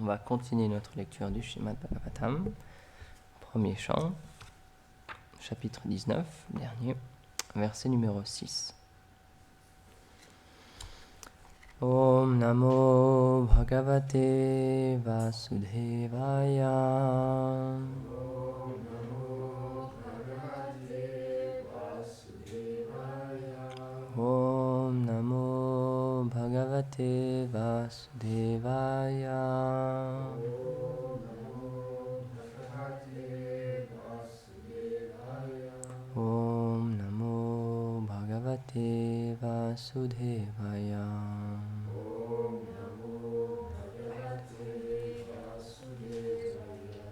On va continuer notre lecture du Srimad Bhagavatam, premier chant, chapitre 19, dernier, verset numéro 6. Om Namo Bhagavate Vasudevaya. Om Namo Bhagavate Vasudevaya. Om Namo Bhagavate Vasudevaya. Om Namo Bhagavate Vasudevaya. Om Namo Bhagavate Vasudevaya. Om Namo Bhagavate Vasudevaya.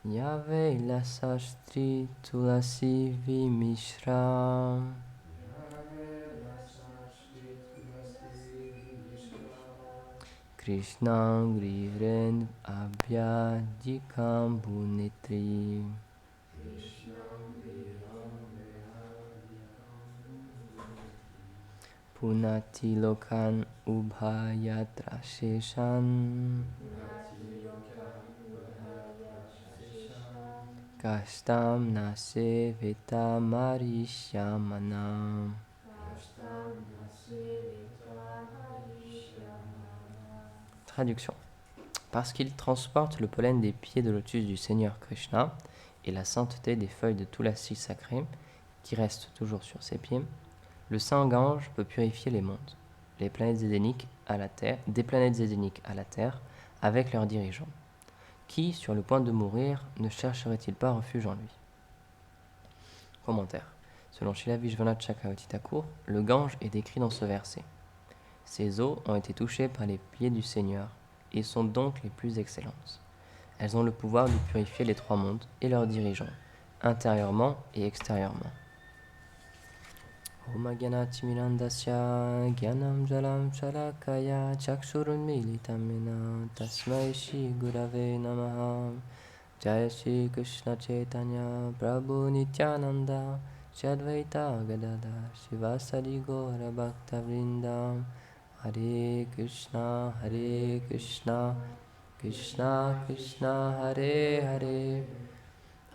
Yave Lasastri Tulasi Vimishra Krishna Griren Abhyadikam Bunitri Punati Lokan Ubhayatra Sheshan Kastam Nase Veta Marishyamana. Traduction. Parce qu'il transporte le pollen des pieds de lotus du Seigneur Krishna et la sainteté des feuilles de Tulasi sacrées qui restent toujours sur ses pieds, le saint Gange peut purifier les mondes, les planètes édéniques à la terre, des planètes édéniques à la terre avec leurs dirigeants. Qui, sur le point de mourir, ne chercherait-il pas refuge en lui? Commentaire. Selon Srila Vishwanath Chakravarti Thakur, le Gange est décrit dans ce verset. Ces eaux ont été touchées par les pieds du Seigneur et sont donc les plus excellentes. Elles ont le pouvoir de purifier les trois mondes et leurs dirigeants, intérieurement et extérieurement. Om Gyanati Mirandasya Gyanam Jalam Shalakaya Chakshurun Militamina Tasmai Shri Gurave Namaha. Jaya Shri Krishna Chaitanya Prabhu Nityananda Shri Advaita Gadadhar Shivasadi Gaura Bhakta Vrinda. Hare Krishna Krishna Krishna Hare Hare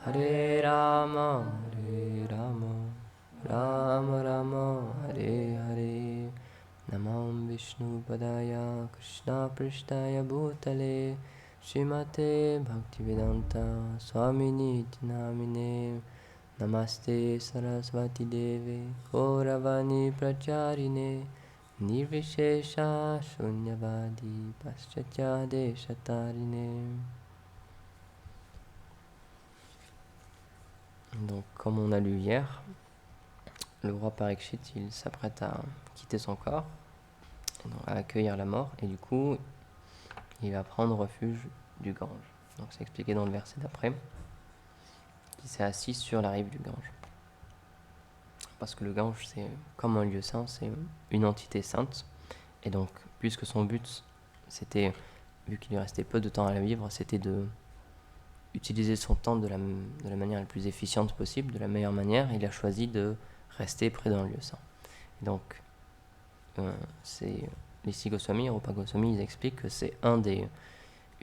Hare Rama Rama Rama Hare Hare. Namam Vishnu Padaya Krishna Prishtaya Bhutale Srimate Bhaktivedanta Swamini Namine. Namaste Saraswati Deve Gauravani Pracharine Nirvishesha Shunyavadi Paschatya Deshatarine. Donc, comme on a lu hier, le roi Parikshit, il s'apprête à quitter son corps, et donc à accueillir la mort, et du coup, il va prendre refuge du Gange. Donc, c'est expliqué dans le verset d'après, qu'il s'est assis sur la rive du Gange. Parce que le Gange, c'est comme un lieu saint, c'est une entité sainte, et donc, puisque son but, c'était, vu qu'il lui restait peu de temps à vivre, c'était de utiliser son temps de la manière la plus efficiente possible, de la meilleure manière, il a choisi de rester près d'un lieu saint. Et donc, les Six Goswamis, Rupa Goswami, ils expliquent que c'est une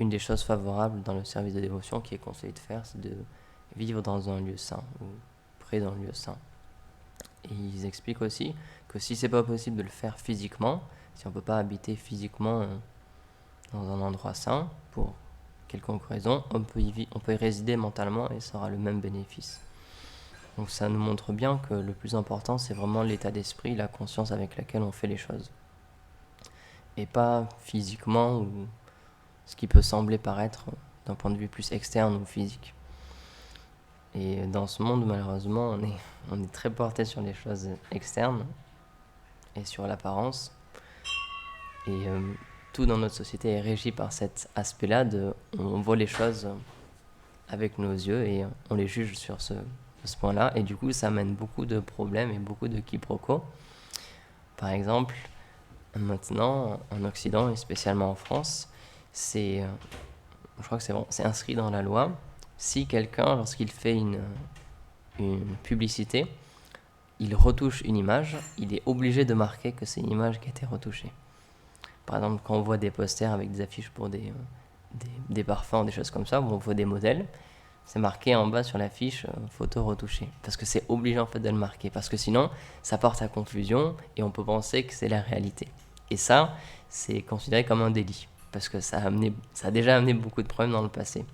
des choses favorables dans le service de dévotion qui est conseillé de faire, c'est de vivre dans un lieu saint, ou près d'un lieu saint. Et ils expliquent aussi que si c'est pas possible de le faire physiquement, si on peut pas habiter physiquement dans un endroit saint, pour quelconque raison, on peut y résider mentalement et ça aura le même bénéfice. Donc ça nous montre bien que le plus important, c'est vraiment l'état d'esprit, la conscience avec laquelle on fait les choses. Et pas physiquement, ou ce qui peut sembler paraître d'un point de vue plus externe ou physique. Et dans ce monde, malheureusement, on est très porté sur les choses externes et sur l'apparence. Et tout dans notre société est régi par cet aspect-là on voit les choses avec nos yeux et on les juge sur ce point-là. Et du coup, ça amène beaucoup de problèmes et beaucoup de quiproquos. Par exemple, maintenant, en Occident et spécialement en France, je crois que c'est inscrit dans la loi. Si quelqu'un, lorsqu'il fait une publicité, il retouche une image, il est obligé de marquer que c'est une image qui a été retouchée. Par exemple, quand on voit des posters avec des affiches pour des parfums, des choses comme ça, où on voit des modèles, c'est marqué en bas sur l'affiche photo retouchée. Parce que c'est obligé en fait de le marquer. Parce que sinon, ça porte à confusion et on peut penser que c'est la réalité. Et ça, c'est considéré comme un délit. Parce que ça a déjà amené beaucoup de problèmes dans le passé.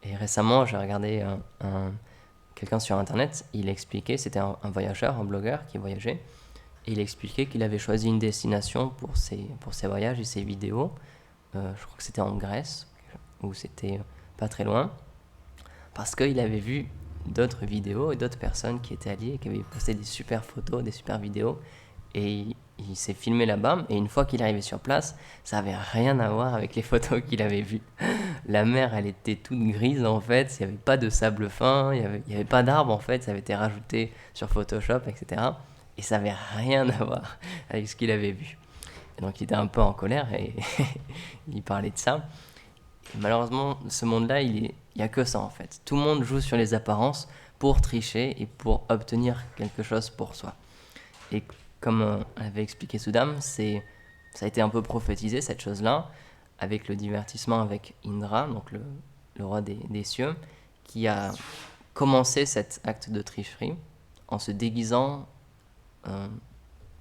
Et récemment, j'ai regardé quelqu'un sur internet, il expliquait, c'était un voyageur, un blogueur qui voyageait, et il expliquait qu'il avait choisi une destination pour ses voyages et ses vidéos. Je crois que c'était en Grèce, ou c'était pas très loin, parce qu'il avait vu d'autres vidéos et d'autres personnes qui étaient alliées et qui avaient posté des super photos, des super vidéos, et il s'est filmé là-bas, et une fois qu'il est arrivé sur place, ça avait rien à voir avec les photos qu'il avait vues. La mer, elle était toute grise en fait, il n'y avait pas de sable fin, il n'y avait pas d'arbres en fait, ça avait été rajouté sur Photoshop, etc. Et ça n'avait rien à voir avec ce qu'il avait vu. Et donc il était un peu en colère et il parlait de ça. Et malheureusement, ce monde-là, il n'y a que ça en fait. Tout le monde joue sur les apparences pour tricher et pour obtenir quelque chose pour soi. Et comme avait expliqué Soudam, ça a été un peu prophétisé cette chose-là, avec le divertissement avec Indra, donc le roi des cieux, qui a commencé cet acte de tricherie en se déguisant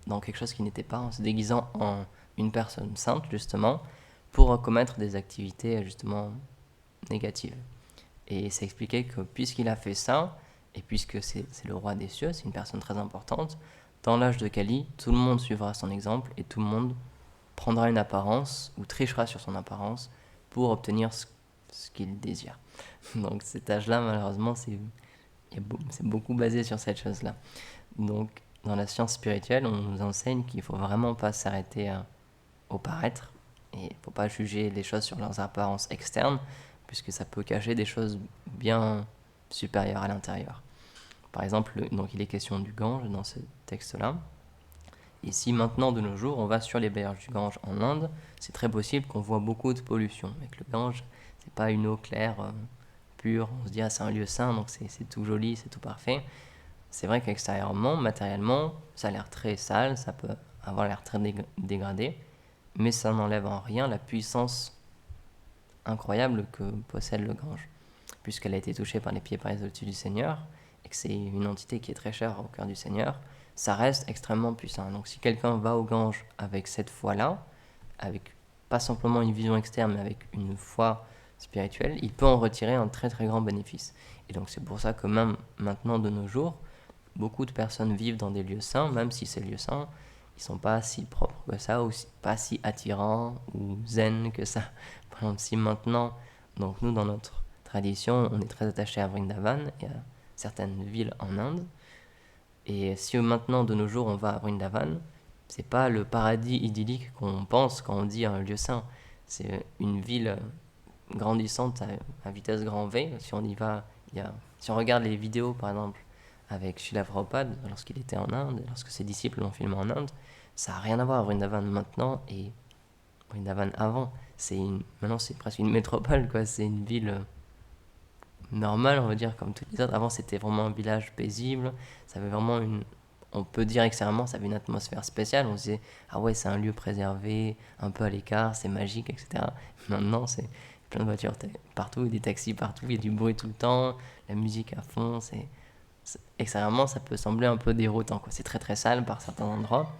dans quelque chose qui n'était pas, en se déguisant en une personne sainte, justement, pour commettre des activités, justement, négatives. Et c'est expliqué que puisqu'il a fait ça, et puisque c'est le roi des cieux, c'est une personne très importante, dans l'âge de Kali, tout le monde suivra son exemple et tout le monde prendra une apparence ou trichera sur son apparence pour obtenir ce qu'il désire. Donc cet âge-là, malheureusement, c'est beaucoup basé sur cette chose-là. Donc dans la science spirituelle, on nous enseigne qu'il ne faut vraiment pas s'arrêter au paraître et il ne faut pas juger les choses sur leurs apparences externes puisque ça peut cacher des choses bien supérieures à l'intérieur. Par exemple, donc il est question du Gange dans ce texte-là. Et si maintenant, de nos jours, on va sur les berges du Gange en Inde, c'est très possible qu'on voit beaucoup de pollution. Avec le Gange, c'est pas une eau claire, pure. On se dit, ah, c'est un lieu saint, donc c'est tout joli, c'est tout parfait. C'est vrai qu'extérieurement, matériellement, ça a l'air très sale, ça peut avoir l'air très dégradé, mais ça n'enlève en rien la puissance incroyable que possède le Gange, puisqu'elle a été touchée par les pieds par les au-dessus du Seigneur, et que c'est une entité qui est très chère au cœur du Seigneur, ça reste extrêmement puissant. Donc si quelqu'un va au Gange avec cette foi-là, avec pas simplement une vision externe, mais avec une foi spirituelle, il peut en retirer un très très grand bénéfice. Et donc c'est pour ça que même maintenant de nos jours, beaucoup de personnes vivent dans des lieux saints, même si ces lieux saints, ils sont pas si propres que ça, ou pas si attirants ou zen que ça. Par exemple, si maintenant, donc nous dans notre tradition, on est très attaché à Vrindavan et à certaines villes en Inde, et si maintenant, de nos jours, on va à Vrindavan, c'est pas le paradis idyllique qu'on pense quand on dit un lieu saint. C'est une ville grandissante à vitesse grand V. Si on y va, si on regarde les vidéos, par exemple, avec Srila Prabhupada, lorsqu'il était en Inde, lorsque ses disciples l'ont filmé en Inde, ça n'a rien à voir à Vrindavan maintenant et Vrindavan avant. Maintenant, c'est presque une métropole, quoi. C'est une ville normale, on va dire, comme toutes les autres. Avant, c'était vraiment un village paisible. Ça avait vraiment on peut dire extérieurement, ça avait une atmosphère spéciale. On se disait, ah ouais, c'est un lieu préservé, un peu à l'écart, c'est magique, etc. Maintenant, c'est plein de voitures partout, des taxis partout, il y a du bruit tout le temps, la musique à fond. Extérieurement, ça peut sembler un peu déroutant, quoi. C'est très très sale par certains endroits.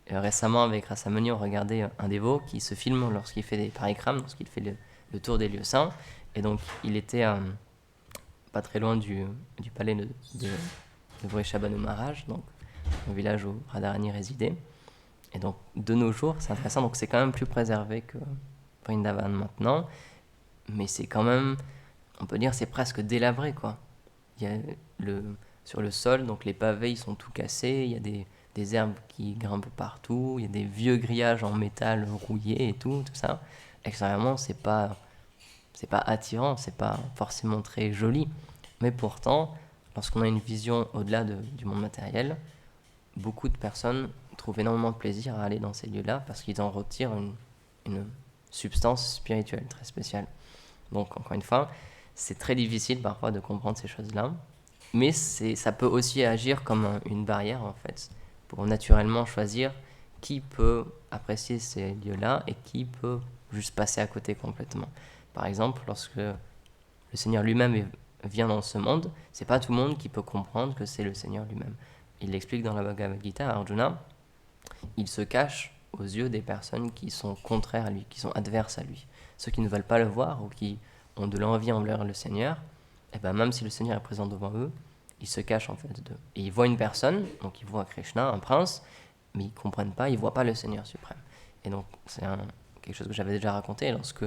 Récemment, avec Rasamani, on regardait un dévot qui se filme lorsqu'il fait des parikrams, lorsqu'il fait le tour des lieux saints. Et donc, il était pas très loin du palais de Vrishabhanu Maharaj, donc le village où Radharani résidait. Et donc, de nos jours, c'est intéressant. Donc, c'est quand même plus préservé que Vrindavan maintenant. Mais c'est quand même, on peut dire, c'est presque délabré, quoi. Il y a sur le sol, donc les pavés, ils sont tout cassés. Il y a des herbes qui grimpent partout. Il y a des vieux grillages en métal rouillés et tout ça. Extérieurement, c'est pas attirant, c'est pas forcément très joli, mais pourtant, lorsqu'on a une vision au-delà du monde matériel, beaucoup de personnes trouvent énormément de plaisir à aller dans ces lieux-là parce qu'ils en retirent une substance spirituelle très spéciale. Donc, encore une fois, c'est très difficile parfois de comprendre ces choses-là, mais ça peut aussi agir comme une barrière, en fait, pour naturellement choisir qui peut apprécier ces lieux-là et qui peut juste passer à côté complètement. Par exemple, lorsque le Seigneur lui-même vient dans ce monde, c'est pas tout le monde qui peut comprendre que c'est le Seigneur lui-même. Il l'explique dans la Bhagavad Gita, Arjuna, il se cache aux yeux des personnes qui sont contraires à lui, qui sont adverses à lui. Ceux qui ne veulent pas le voir ou qui ont de l'envie envers le Seigneur, et ben même si le Seigneur est présent devant eux, ils se cachent en fait d'eux. Et ils voient une personne, donc ils voient Krishna, un prince, mais ils ne comprennent pas, ils ne voient pas le Seigneur suprême. Et donc c'est quelque chose que j'avais déjà raconté, lorsque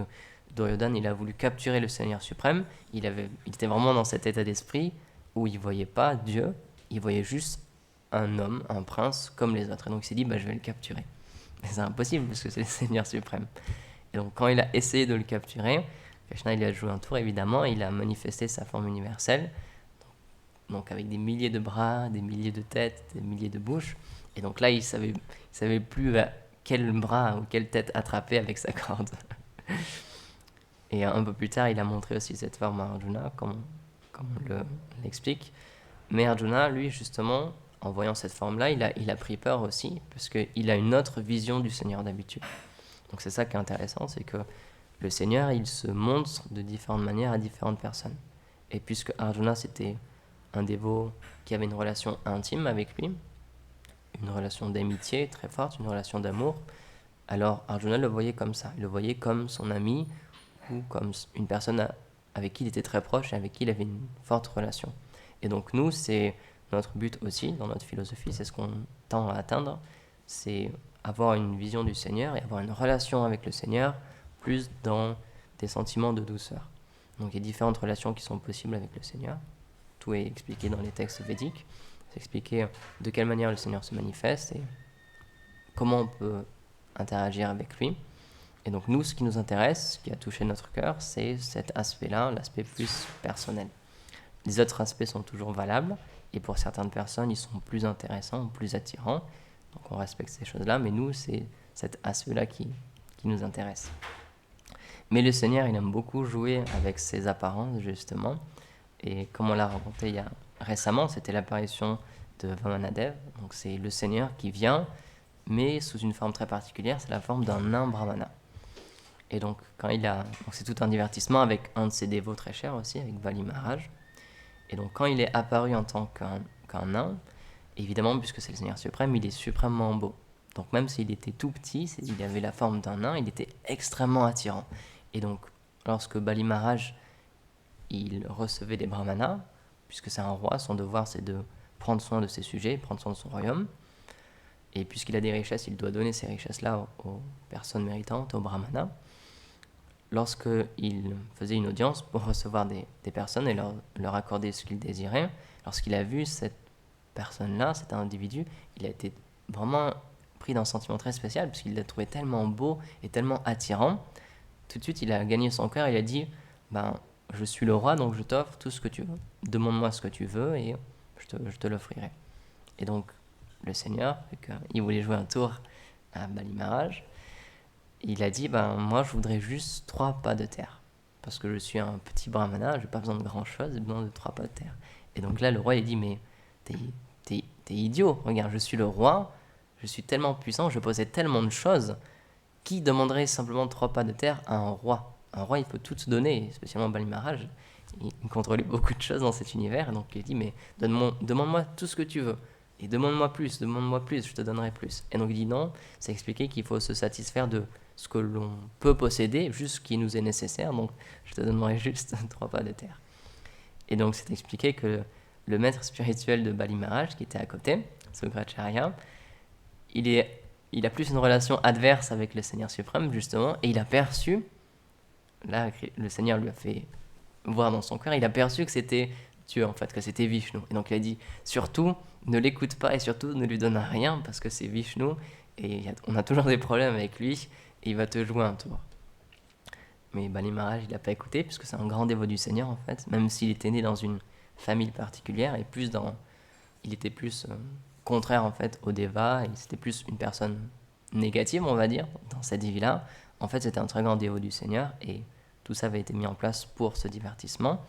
Duryodhana il a voulu capturer le Seigneur suprême, il était vraiment dans cet état d'esprit où il ne voyait pas Dieu, il voyait juste un homme, un prince comme les autres. Et donc il s'est dit, je vais le capturer. Mais c'est impossible parce que c'est le Seigneur suprême. Et donc quand il a essayé de le capturer, Krishna il a joué un tour évidemment, il a manifesté sa forme universelle, donc avec des milliers de bras, des milliers de têtes, des milliers de bouches. Et donc là il savait plus quel bras ou quelle tête attraper avec sa corde. Et un peu plus tard, il a montré aussi cette forme à Arjuna, comme on l'explique. Mais Arjuna, lui, justement, en voyant cette forme-là, il a pris peur aussi, parce qu'il a une autre vision du Seigneur d'habitude. Donc c'est ça qui est intéressant, c'est que le Seigneur, il se montre de différentes manières à différentes personnes. Et puisque Arjuna, c'était un dévot qui avait une relation intime avec lui, une relation d'amitié très forte, une relation d'amour, alors Arjuna le voyait comme ça, il le voyait comme son ami, ou comme une personne avec qui il était très proche et avec qui il avait une forte relation. Et donc nous, c'est notre but aussi dans notre philosophie, c'est ce qu'on tend à atteindre, c'est avoir une vision du Seigneur et avoir une relation avec le Seigneur plus dans des sentiments de douceur. Donc il y a différentes relations qui sont possibles avec le Seigneur. Tout est expliqué dans les textes védiques. C'est expliqué de quelle manière le Seigneur se manifeste et comment on peut interagir avec lui. Et donc nous, ce qui nous intéresse, ce qui a touché notre cœur, c'est cet aspect-là, l'aspect plus personnel. Les autres aspects sont toujours valables, et pour certaines personnes, ils sont plus intéressants, plus attirants. Donc on respecte ces choses-là, mais nous, c'est cet aspect-là qui nous intéresse. Mais le Seigneur, il aime beaucoup jouer avec ses apparences, justement. Et comme on l'a raconté récemment, c'était l'apparition de Vamanadev. Donc c'est le Seigneur qui vient, mais sous une forme très particulière, c'est la forme d'un nain brahmana. Et donc, donc c'est tout un divertissement avec un de ses dévots très chers aussi, avec Bali Maharaj. Et donc, quand il est apparu en tant qu'un nain, évidemment, puisque c'est le Seigneur suprême, il est suprêmement beau. Donc, même s'il était tout petit, il avait la forme d'un nain, il était extrêmement attirant. Et donc, lorsque Bali Maharaj, il recevait des brahmanas, puisque c'est un roi, son devoir c'est de prendre soin de ses sujets, prendre soin de son royaume. Et puisqu'il a des richesses, il doit donner ces richesses-là aux personnes méritantes, aux brahmanas. Lorsqu'il faisait une audience pour recevoir des personnes et leur accorder ce qu'ils désiraient, lorsqu'il a vu cette personne-là, cet individu, il a été vraiment pris d'un sentiment très spécial, parce qu'il l'a trouvé tellement beau et tellement attirant. Tout de suite, il a gagné son cœur, il a dit « Je suis le roi, donc je t'offre tout ce que tu veux. Demande-moi ce que tu veux et je te l'offrirai. » Et donc, le Seigneur, vu qu'il voulait jouer un tour à Bali Maharaj, il a dit, moi je voudrais juste 3 pas de terre. Parce que je suis un petit brahmana, je n'ai pas besoin de grand chose, j'ai besoin de 3 pas de terre. Et donc là, le roi, il dit, mais t'es idiot, regarde, je suis le roi, je suis tellement puissant, je possède tellement de choses, qui demanderait simplement 3 pas de terre à un roi? Un roi, il peut tout te donner, spécialement Bali Maharaj, il contrôlait beaucoup de choses dans cet univers, donc il dit, mais demande-moi tout ce que tu veux. Et demande-moi plus, je te donnerai plus. Et donc il dit non, c'est expliqué qu'il faut se satisfaire de ce que l'on peut posséder, juste ce qui nous est nécessaire, donc je te donnerai juste 3 pas de terre. Et donc c'est expliqué que le maître spirituel de Bali Maharaj, qui était à côté, Sokracharya, il a plus une relation adverse avec le Seigneur suprême, justement, et il a perçu, là le Seigneur lui a fait voir dans son cœur, il a perçu que c'était Dieu en fait, que c'était Vishnu. Et donc il a dit, surtout, ne l'écoute pas et surtout ne lui donne rien parce que c'est Vishnu et on a toujours des problèmes avec lui et il va te jouer un tour. Mais Bali Maharaj, il n'a pas écouté puisque c'est un grand dévot du Seigneur en fait, même s'il était né dans une famille particulière et il était plus contraire en fait au Deva, et c'était plus une personne négative on va dire dans cette vie-là. En fait c'était un très grand dévot du Seigneur et tout ça avait été mis en place pour ce divertissement.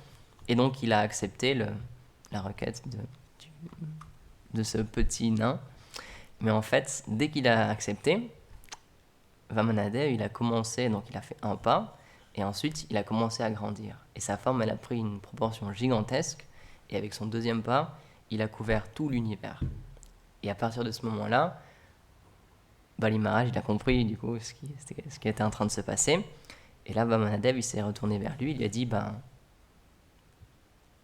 Et donc il a accepté la requête de ce petit nain. Mais en fait, dès qu'il a accepté, Vamanadev, il a commencé, donc il a fait un pas, et ensuite il a commencé à grandir. Et sa forme, elle a pris une proportion gigantesque, et avec son deuxième pas, il a couvert tout l'univers. Et à partir de ce moment-là, Bali Maharaj, il a compris du coup ce qui était en train de se passer. Et là, Vamanadev, il s'est retourné vers lui, il lui a dit,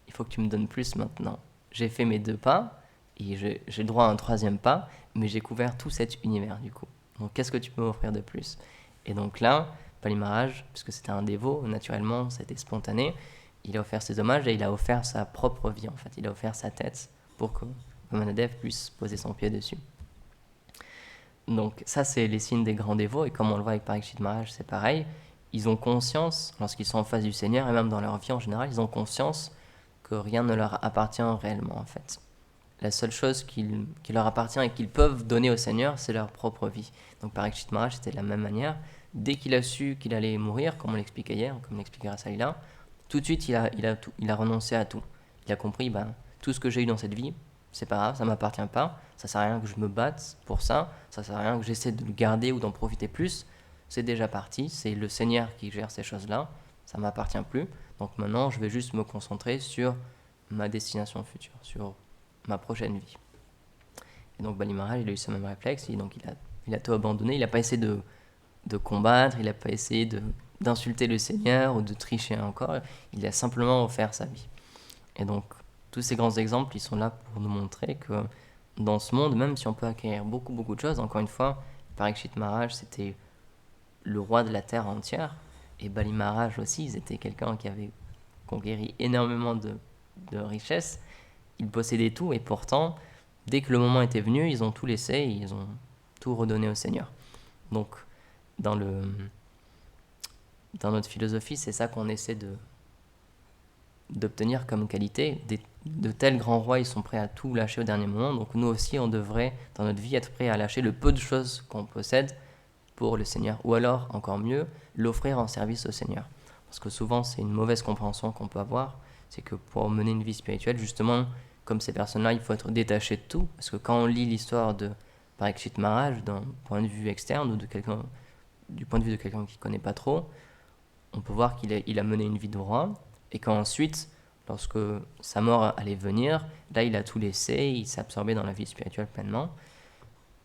il faut que tu me donnes plus maintenant. J'ai fait mes 2 pas, et j'ai le droit à un 3e pas, mais j'ai couvert tout cet univers du coup. Donc qu'est-ce que tu peux m'offrir de plus? Et donc là, Bali Maharaj, puisque c'était un dévot, naturellement, c'était spontané, il a offert ses hommages et il a offert sa propre vie en fait. Il a offert sa tête pour que Vamanadev puisse poser son pied dessus. Donc ça, c'est les signes des grands dévots, et comme on le voit avec Parikshit Maharaj, c'est pareil. Ils ont conscience, lorsqu'ils sont en face du Seigneur, et même dans leur vie en général, ils ont conscience que rien ne leur appartient réellement en fait. La seule chose qui leur appartient et qu'ils peuvent donner au Seigneur, c'est leur propre vie. Donc Parikshit Maharaj, c'était de la même manière. Dès qu'il a su qu'il allait mourir, comme on l'expliquait hier, comme l'expliquera Saïla, tout de suite, il a renoncé à tout. Il a compris, tout ce que j'ai eu dans cette vie, c'est pas grave, ça m'appartient pas, ça sert à rien que je me batte pour ça sert à rien que j'essaie de le garder ou d'en profiter plus, c'est déjà parti, c'est le Seigneur qui gère ces choses-là, ça m'appartient plus, donc maintenant je vais juste me concentrer sur ma destination future, sur ma prochaine vie. Et donc Bali Maharaj, il a eu ce même réflexe, et donc il a tout abandonné, il n'a pas essayé de combattre, il n'a pas essayé d'insulter le Seigneur ou de tricher encore, il a simplement offert sa vie. Et donc tous ces grands exemples, ils sont là pour nous montrer que dans ce monde, même si on peut acquérir beaucoup, beaucoup de choses, encore une fois, Parikshit Maharaj, c'était le roi de la terre entière, et Bali Maharaj aussi, ils étaient quelqu'un qui avait conquéri énormément de richesses, ils possédaient tout, et pourtant, dès que le moment était venu, ils ont tout laissé, et ils ont tout redonné au Seigneur. Donc, dans notre philosophie, c'est ça qu'on essaie d'obtenir comme qualité. De tels grands rois, ils sont prêts à tout lâcher au dernier moment. Donc nous aussi, on devrait, dans notre vie, être prêts à lâcher le peu de choses qu'on possède pour le Seigneur. Ou alors, encore mieux, l'offrir en service au Seigneur. Parce que souvent, c'est une mauvaise compréhension qu'on peut avoir. C'est que pour mener une vie spirituelle, justement, comme ces personnes-là, il faut être détaché de tout. Parce que quand on lit l'histoire de Parikshit Maharaj, d'un point de vue externe, ou du point de vue de quelqu'un qui ne connaît pas trop, on peut voir qu'il a mené une vie de roi, et qu'ensuite, lorsque sa mort allait venir, là il a tout laissé, il s'est absorbé dans la vie spirituelle pleinement.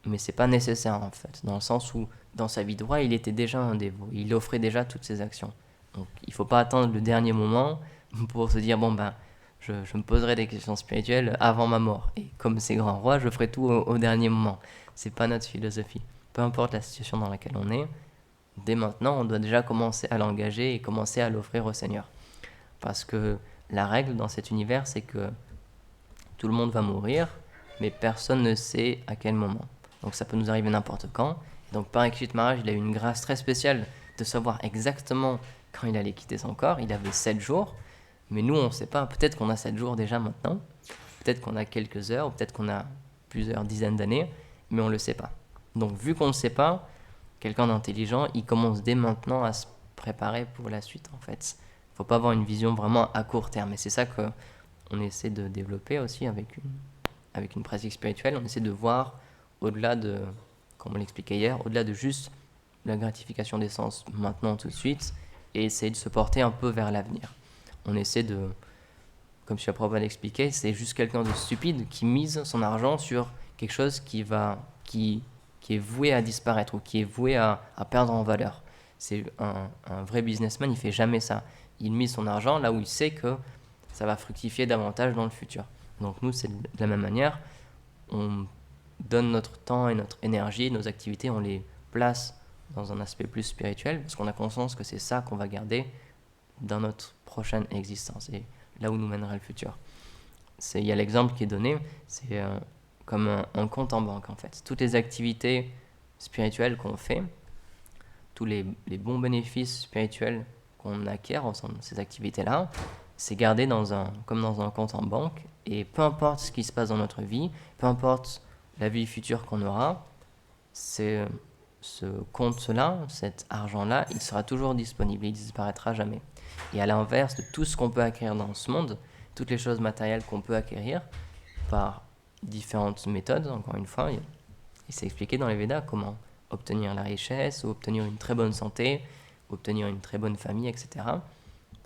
Mais c'est pas nécessaire en fait, dans le sens où dans sa vie de roi, il était déjà un dévot, il offrait déjà toutes ses actions. Donc il faut pas attendre le dernier moment pour se dire je me poserai des questions spirituelles avant ma mort. Et comme ces grands rois, je ferai tout au dernier moment. C'est pas notre philosophie. Peu importe la situation dans laquelle on est, dès maintenant, on doit déjà commencer à l'engager et commencer à l'offrir au Seigneur. Parce que la règle dans cet univers, c'est que tout le monde va mourir, mais personne ne sait à quel moment. Donc ça peut nous arriver n'importe quand. Et donc Parikshit Maharaj, il a eu une grâce très spéciale de savoir exactement quand il allait quitter son corps. Il avait 7 jours, mais nous, on ne sait pas. Peut-être qu'on a 7 jours déjà maintenant, peut-être qu'on a quelques heures, ou peut-être qu'on a plusieurs dizaines d'années, mais on ne le sait pas. Donc vu qu'on ne le sait pas, quelqu'un d'intelligent, il commence dès maintenant à se préparer pour la suite en fait. Il ne faut pas avoir une vision vraiment à court terme. Et c'est ça qu'on essaie de développer aussi avec une pratique spirituelle. On essaie de voir au-delà de, comme on l'expliquait hier, au-delà de juste la gratification des sens maintenant tout de suite, et essayer de se porter un peu vers l'avenir. On essaie de, comme Shri Prabhupada l'expliquait, c'est juste quelqu'un de stupide qui mise son argent sur quelque chose qui est voué à disparaître ou qui est voué à perdre en valeur. C'est un vrai businessman, il ne fait jamais ça. Il mise son argent là où il sait que ça va fructifier davantage dans le futur. Donc nous, c'est de la même manière. On donne notre temps et notre énergie, nos activités, on les place dans un aspect plus spirituel, parce qu'on a conscience que c'est ça qu'on va garder dans notre prochaine existence et là où nous mènera le futur. Il y a l'exemple qui est donné, c'est comme un compte en banque en fait. Toutes les activités spirituelles qu'on fait, tous les bons bénéfices spirituels qu'on acquiert en ces activités-là, c'est gardé comme dans un compte en banque, et peu importe ce qui se passe dans notre vie, peu importe la vie future qu'on aura, ce compte-là, cet argent-là, il sera toujours disponible, il ne disparaîtra jamais. Et à l'inverse de tout ce qu'on peut acquérir dans ce monde, toutes les choses matérielles qu'on peut acquérir par différentes méthodes, encore une fois, Et c'est expliqué dans les Védas comment obtenir la richesse, ou obtenir une très bonne santé, obtenir une très bonne famille, etc.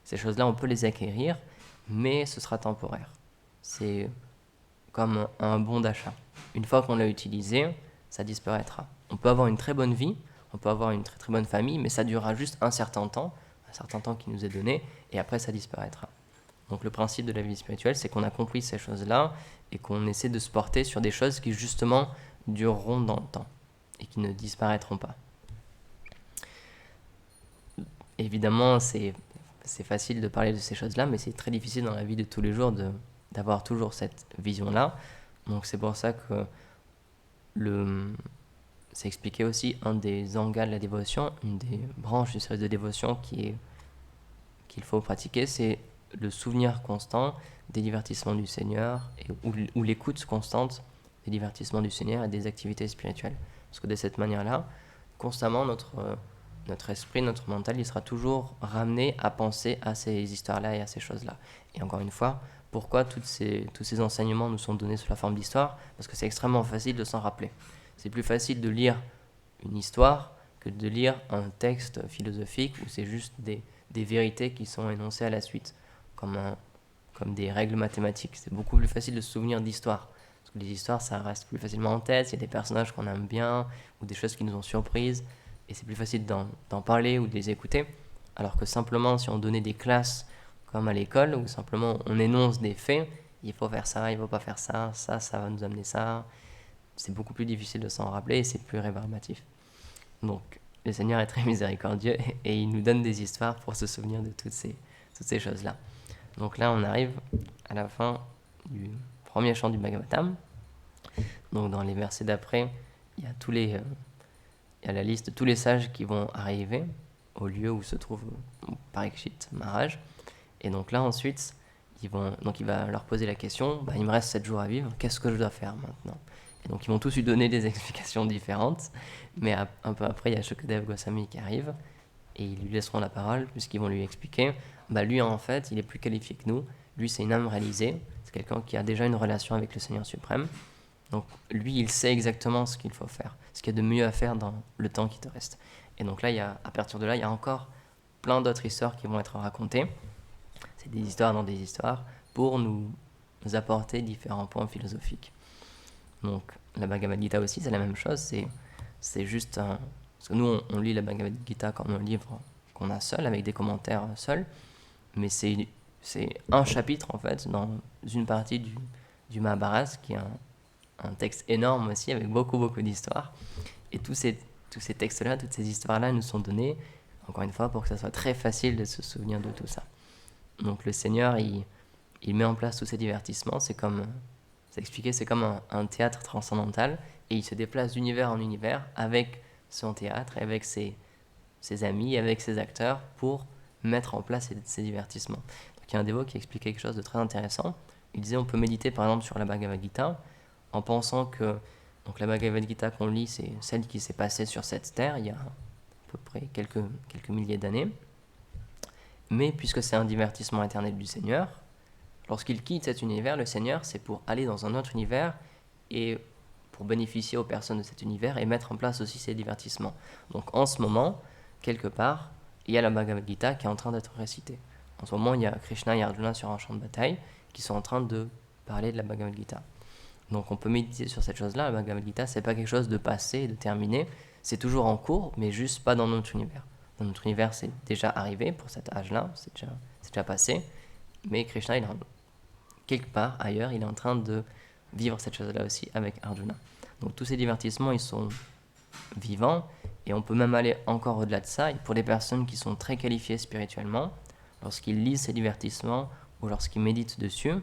Ces choses-là, on peut les acquérir, mais ce sera temporaire. C'est comme un bon d'achat. Une fois qu'on l'a utilisé, ça disparaîtra. On peut avoir une très bonne vie, on peut avoir une très très bonne famille, mais ça durera juste un certain temps qui nous est donné, et après ça disparaîtra. Donc le principe de la vie spirituelle, c'est qu'on a compris ces choses-là, et qu'on essaie de se porter sur des choses qui justement dureront dans le temps, et qui ne disparaîtront pas. Évidemment, c'est facile de parler de ces choses-là, mais c'est très difficile dans la vie de tous les jours d'avoir toujours cette vision-là. Donc c'est pour ça que c'est expliqué aussi un des angas de la dévotion, une des branches du service de dévotion qu'il faut pratiquer, c'est le souvenir constant des divertissements du Seigneur, ou l'écoute constante des divertissements du Seigneur et des activités spirituelles. Parce que de cette manière-là, constamment, notre esprit, notre mental, il sera toujours ramené à penser à ces histoires-là et à ces choses-là. Et encore une fois, pourquoi tous ces enseignements nous sont donnés sous la forme d'histoire? Parce que c'est extrêmement facile de s'en rappeler. C'est plus facile de lire une histoire que de lire un texte philosophique où c'est juste des vérités qui sont énoncées à la suite, comme des règles mathématiques. C'est beaucoup plus facile de se souvenir d'histoires. Parce que les histoires, ça reste plus facilement en tête, il y a des personnages qu'on aime bien, ou des choses qui nous ont surprises, et c'est plus facile d'en parler ou de les écouter. Alors que simplement, si on donnait des classes comme à l'école, où simplement on énonce des faits, il faut faire ça, il ne faut pas faire ça, ça va nous amener ça, c'est beaucoup plus difficile de s'en rappeler et c'est plus rébarbatif. Donc, le Seigneur est très miséricordieux et il nous donne des histoires pour se souvenir de toutes ces choses-là. Donc là, on arrive à la fin du premier chant du Bhagavatam. Donc, dans les versets d'après, il y a la liste de tous les sages qui vont arriver au lieu où se trouve Parikshit Maharaj. Et donc là, ensuite, il va leur poser la question, il me reste 7 jours à vivre, qu'est-ce que je dois faire maintenant? Et donc ils vont tous lui donner des explications différentes, mais un peu après, il y a Shukadeva Goswami qui arrive, et ils lui laisseront la parole, puisqu'ils vont lui expliquer, lui en fait, il est plus qualifié que nous, lui c'est une âme réalisée, c'est quelqu'un qui a déjà une relation avec le Seigneur suprême, donc lui il sait exactement ce qu'il faut faire, ce qu'il y a de mieux à faire dans le temps qui te reste. Et donc là, à partir de là, il y a encore plein d'autres histoires qui vont être racontées, c'est des histoires dans des histoires, pour nous apporter différents points philosophiques. Donc la Bhagavad Gita aussi, c'est la même chose, c'est juste parce que nous, on lit la Bhagavad Gita comme un livre qu'on a seul, avec des commentaires seuls, mais c'est un chapitre, en fait, dans une partie du Mahabharata, qui est un texte énorme aussi, avec beaucoup, beaucoup d'histoires. Et tous ces textes-là, toutes ces histoires-là nous sont donnés, encore une fois, pour que ça soit très facile de se souvenir de tout ça. Donc le Seigneur, il met en place tous ces divertissements, c'est comme un théâtre transcendantal, et il se déplace d'univers en univers avec son théâtre, et avec ses amis, avec ses acteurs, pour mettre en place ces divertissements. Donc il y a un dévot qui expliquait quelque chose de très intéressant. Il disait on peut méditer par exemple sur la Bhagavad Gita, en pensant que donc la Bhagavad Gita qu'on lit, c'est celle qui s'est passée sur cette terre il y a à peu près quelques milliers d'années. Mais puisque c'est un divertissement éternel du Seigneur, lorsqu'il quitte cet univers, le Seigneur, c'est pour aller dans un autre univers et pour bénéficier aux personnes de cet univers et mettre en place aussi ces divertissements. Donc en ce moment, quelque part, il y a la Bhagavad Gita qui est en train d'être récitée. En ce moment, il y a Krishna et Arjuna sur un champ de bataille qui sont en train de parler de la Bhagavad Gita. Donc on peut méditer sur cette chose-là. La Bhagavad Gita, c'est pas quelque chose de passé, de terminé. C'est toujours en cours, mais juste pas dans notre univers. Dans notre univers, c'est déjà arrivé pour cet âge-là, c'est déjà passé. Mais Krishna, quelque part ailleurs, il est en train de vivre cette chose-là aussi avec Arjuna. Donc tous ces divertissements, ils sont vivants, et on peut même aller encore au-delà de ça. Et pour les personnes qui sont très qualifiées spirituellement, lorsqu'ils lisent ces divertissements ou lorsqu'ils méditent dessus,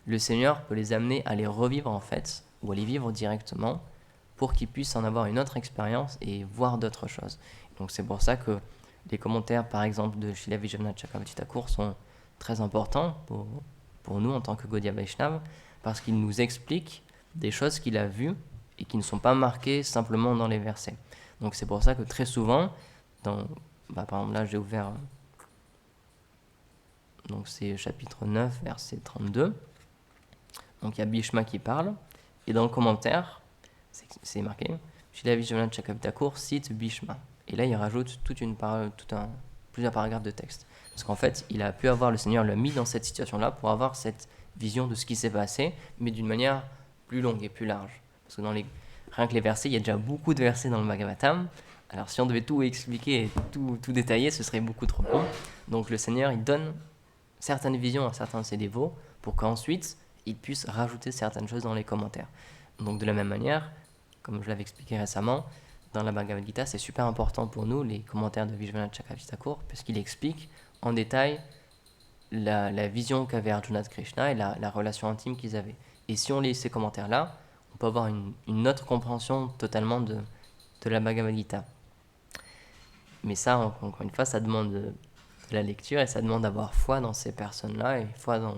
le Seigneur peut les amener à les revivre en fait, ou à les vivre directement, pour qu'ils puissent en avoir une autre expérience et voir d'autres choses. Donc c'est pour ça que les commentaires, par exemple, de Srila Vijayanath Chakravarti Thakur sont très importants pour nous en tant que Gaudiya Vaishnava, parce qu'il nous explique des choses qu'il a vues et qui ne sont pas marquées simplement dans les versets. Donc c'est pour ça que très souvent, par exemple là j'ai ouvert, donc c'est chapitre 9, verset 32, donc il y a Bhishma qui parle, et dans le commentaire, c'est marqué. Srila Vishwanath Chakravarti cite Bhishma. Et là, il rajoute plusieurs paragraphes de texte. Parce qu'en fait, le Seigneur l'a mis dans cette situation-là pour avoir cette vision de ce qui s'est passé, mais d'une manière plus longue et plus large. Parce que rien que les versets, il y a déjà beaucoup de versets dans le Bhagavatam. Alors si on devait tout expliquer et tout détailler, ce serait beaucoup trop long. Donc le Seigneur, il donne certaines visions à certains de ses dévots pour qu'ensuite, il puisse rajouter certaines choses dans les commentaires. Donc de la même manière, comme je l'avais expliqué récemment, dans la Bhagavad Gita, c'est super important pour nous, les commentaires de Vishwanath Chakravarti, puisqu'il explique en détail la vision qu'avait Arjuna de Krishna et la relation intime qu'ils avaient. Et si on lit ces commentaires-là, on peut avoir une autre compréhension totalement de la Bhagavad Gita. Mais ça, encore une fois, ça demande de la lecture et ça demande d'avoir foi dans ces personnes-là et foi dans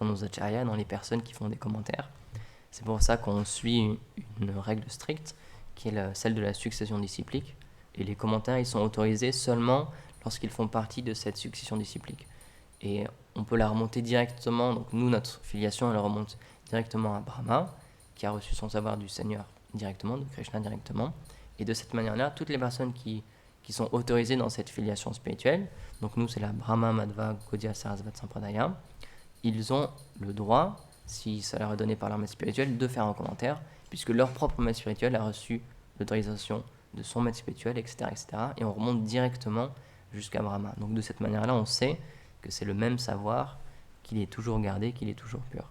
nos acharyas, dans les personnes qui font des commentaires. C'est pour ça qu'on suit une règle stricte qui est celle de la succession disciplique. Et les commentaires, ils sont autorisés seulement lorsqu'ils font partie de cette succession disciplique. Et on peut la remonter directement, donc nous, notre filiation, elle remonte directement à Brahma, qui a reçu son savoir du Seigneur directement, de Krishna directement. Et de cette manière-là, toutes les personnes qui sont autorisées dans cette filiation spirituelle, donc nous, c'est la Brahma, Madhva, Gaudiya, Sarasvati Sampradaya, ils ont le droit, si ça leur est donné par leur maître spirituel, de faire un commentaire, puisque leur propre maître spirituel a reçu l'autorisation de son maître spirituel, etc., etc. Et on remonte directement jusqu'à Brahma. Donc de cette manière-là, on sait que c'est le même savoir, qu'il est toujours gardé, qu'il est toujours pur.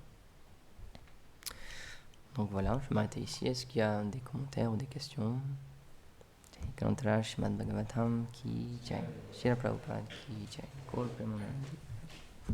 Donc voilà, je vais m'arrêter ici. Est-ce qu'il y a des commentaires ou des questions? Kantra Shrimad Bhagavatam ki jai, Srila Prabhupada ki jai, Gaur Premanandi.